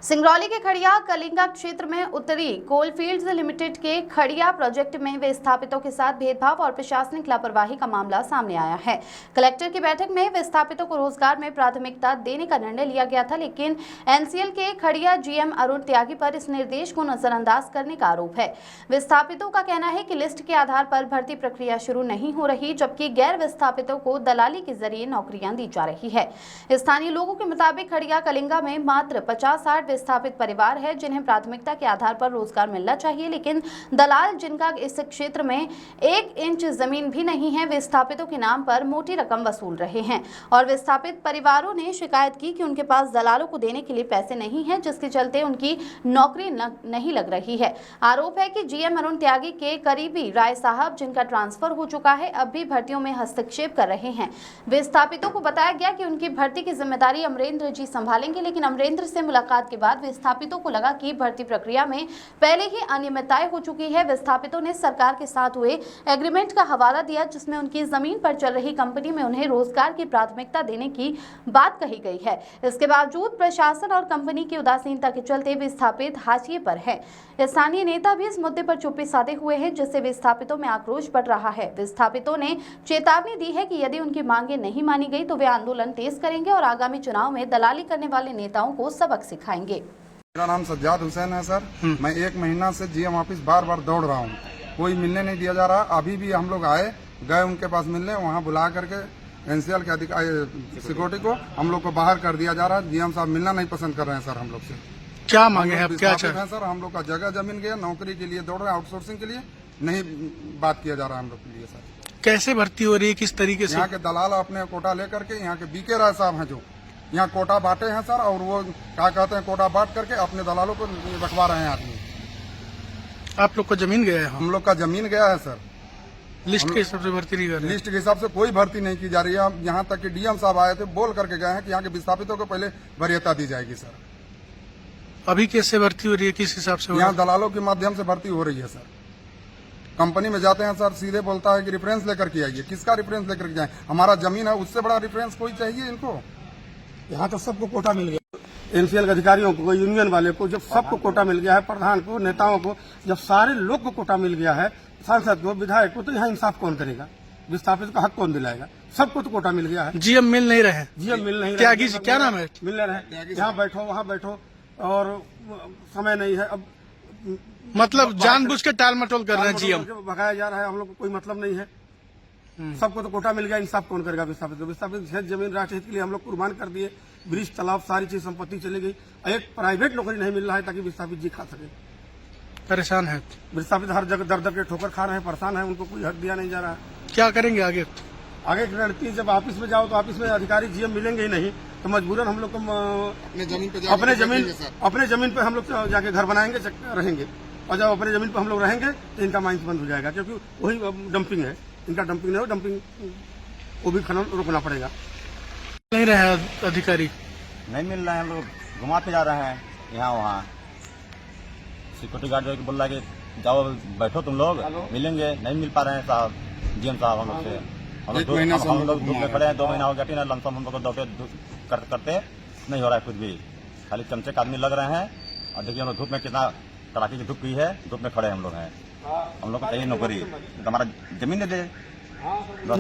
सिंगरौली के खड़िया कलिंगा क्षेत्र में उत्तरी कोलफील्ड्स लिमिटेड के खड़िया प्रोजेक्ट में विस्थापितों के साथ भेदभाव और प्रशासनिक लापरवाही का मामला सामने आया है। कलेक्टर की बैठक में विस्थापितों को रोजगार में प्राथमिकता देने का निर्णय लिया गया था, लेकिन एनसीएल के खड़िया जीएम अरुण त्यागी पर इस निर्देश को नजरअंदाज करने का आरोप है। विस्थापितों का कहना है कि लिस्ट के आधार पर भर्ती प्रक्रिया शुरू नहीं हो रही, जबकि गैर विस्थापितों को दलाली के जरिए नौकरियां दी जा रही है। स्थानीय लोगों के मुताबिक खड़िया कलिंगा में मात्र 50-60 विस्थापित परिवार है जिन्हें प्राथमिकता के आधार पर रोजगार मिलना चाहिए, लेकिन दलाल जिनका इस क्षेत्र में 1 इंच जमीन भी नहीं है, विस्थापितों के नाम पर मोटी रकम वसूल रहे हैं। और विस्थापित परिवारों ने शिकायत की कि उनके पास दलालों को देने के लिए पैसे नहीं हैं, जिसके चलते उनकी नौकरी नहीं लग रही है। आरोप है कि जीएम अरुण त्यागी के करीबी राय साहब, जिनका ट्रांसफर हो चुका है, अब भी भर्तियों में हस्तक्षेप कर रहे हैं। विस्थापितों को बताया गया कि उनकी भर्ती की जिम्मेदारी अमरेंद्र जी संभालेंगे, लेकिन अमरेंद्र से मुलाकात के बाद विस्थापितों को लगा कि भर्ती प्रक्रिया में पहले ही अनियमितताएं हो चुकी है। विस्थापितों ने सरकार के साथ हुए एग्रीमेंट का हवाला दिया, जिसमें उनकी जमीन पर चल रही कंपनी में उन्हें रोजगार की प्राथमिकता देने की बात कही गई है। इसके बावजूद प्रशासन और कंपनी की उदासीनता के चलते विस्थापित हाशिए पर है। स्थानीय नेता भी इस मुद्दे पर चुप्पी साधे हुए हैं, जिससे विस्थापितों में आक्रोश बढ़ रहा है। विस्थापितों ने चेतावनी दी है कि यदि उनकी मांगे नहीं मानी गई तो वे आंदोलन तेज करेंगे और आगामी चुनाव में दलाली करने वाले नेताओं को सबक सिखाएंगे। मेरा नाम सज्जाद हुसैन है सर। मैं 1 महीना से जीएम ऑफिस बार बार दौड़ रहा हूँ, कोई मिलने नहीं दिया जा रहा। अभी भी हम लोग गए उनके पास मिलने, वहाँ बुला करके एनसीएल के अधिकारी सिक्योरिटी को हम लोग को बाहर कर दिया जा रहा है। जीएम साहब मिलना नहीं पसंद कर रहे हैं सर। हम लोग से क्या मांगे हैं, क्या है सर? हम लोग का जगह जमीन गया, नौकरी के लिए दौड़ रहे हैं, आउटसोर्सिंग के लिए नहीं बात किया जा रहा है हम लोग के लिए सर। कैसे भर्ती हो रही है, किस तरीके से? यहाँ के दलाल अपने कोटा लेकर के, यहाँ के बीके राय साहब हैं जो यहाँ कोटा बांटे हैं सर, और वो क्या कहते हैं, कोटा बांट करके अपने दलालों को रखवा रहे हैं आदमी। आप लोग का जमीन गया है? हम लोग का जमीन गया है सर। लिस्ट के हिसाब से भर्ती नहीं कर रहे? लिस्ट के हिसाब से कोई भर्ती नहीं की जा रही है। यहाँ तक कि डीएम साहब आए थे, बोल करके गए हैं कि यहाँ के विस्थापितों को पहले वरीयता दी जाएगी सर। अभी कैसे भर्ती हो रही है, किस हिसाब से? यहाँ दलालों के माध्यम से भर्ती हो रही है सर। कंपनी में जाते हैं सर, सीधे बोलता है कि रेफरेंस लेकर के आइए। किसका रेफरेंस लेकर के जाए? हमारा जमीन है, उससे बड़ा रेफरेंस कोई चाहिए इनको? यहाँ तो सबको कोटा मिल गया, एनसीएल के अधिकारियों को, यूनियन वाले को, जब सबको कोटा मिल गया है, प्रधान को, नेताओं को, जब सारे लोग को कोटा मिल गया है, सांसद को, विधायक को, तो यहाँ इंसाफ कौन करेगा? विस्थापित का हक कौन दिलाएगा? सबको तो कोटा मिल गया है। जीएम मिल नहीं रहे? जीएम मिल नहीं रहे। त्यागी जी, क्या नाम है? मिल रहे, यहाँ बैठो वहाँ बैठो, और समय नहीं है। अब मतलब जानबूझ के टाल मटोल कर रहे हैं जीएम, भगाया जा रहा है। हम लोग को कोई मतलब नहीं है। सबको तो कोटा मिल गया, इंसाफ कौन करेगा? विस्थापित जमीन राष्ट्र हित के लिए हम लोग कुर्बान कर दिए। ब्रिज, तालाब, सारी चीज संपत्ति चली गई। एक प्राइवेट नौकरी नहीं मिल रहा है ताकि विस्थापित जी खा सके। परेशान है विस्थापित, हर जगह दर दर के ठोकर खा रहे हैं, परेशान है। उनको कोई हक दिया नहीं जा रहा है। क्या करेंगे आगे? आगे की रणनीति, जब ऑफिस में जाओ तो ऑफिस में अधिकारी जीएम मिलेंगे ही नहीं, तो मजबूरन हम लोग को अपने जमीन पे हम लोग जाके घर बनाएंगे, रहेंगे। और जब अपने जमीन पर हम लोग रहेंगे तो इनका माइंस बंद हो जाएगा, क्योंकि वही डंपिंग है। इनका डंपिंग नहीं हो, डंपिंग वो भी खनन रोकना पड़ेगा। नहीं रहे अधिकारी, नहीं मिल रहे हैं। हम लोग घुमाते जा रहे हैं यहाँ वहाँ। सिक्योरिटी गार्ड जो बोल रहा है कि जाओ बैठो तुम लोग, मिलेंगे, नहीं मिल पा रहे हैं साहब, जीएम साहब। हम लोग से हम लोग धूप में खड़े हैं, 2 महीना हो गया ना, लमसम हम लोग को दौड़ते करते नहीं हो रहा है कुछ भी। खाली चमचे का आदमी लग रहे हैं। और देखिए हम लोग धूप में कितना कड़ाके की धूप की है, धूप में खड़े हम लोग हैं। हम लोग को चाहिए नौकरी, तो हमारा जमीन दे दे बस।